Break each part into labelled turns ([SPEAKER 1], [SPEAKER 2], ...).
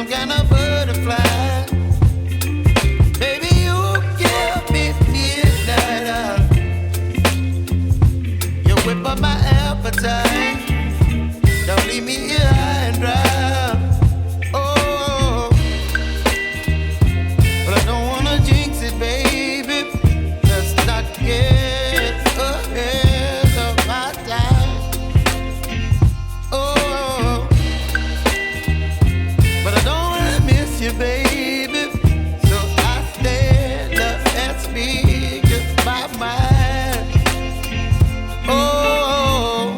[SPEAKER 1] some kind of butterfly. Baby, you give me midnight. You whip up my appetite. Don't leave me here high and dry. Oh, but I don't wanna jinx it, baby. Let's not get ahead of my time. Oh, but I don't wanna miss you, baby. So I stand up and speak my mind. Oh.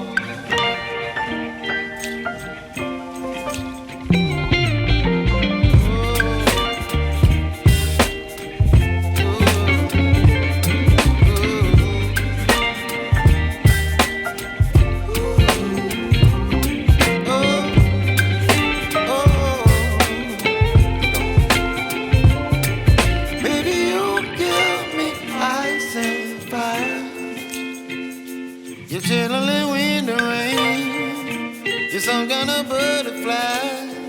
[SPEAKER 1] You're chilling in the rain. You're some kind of butterfly.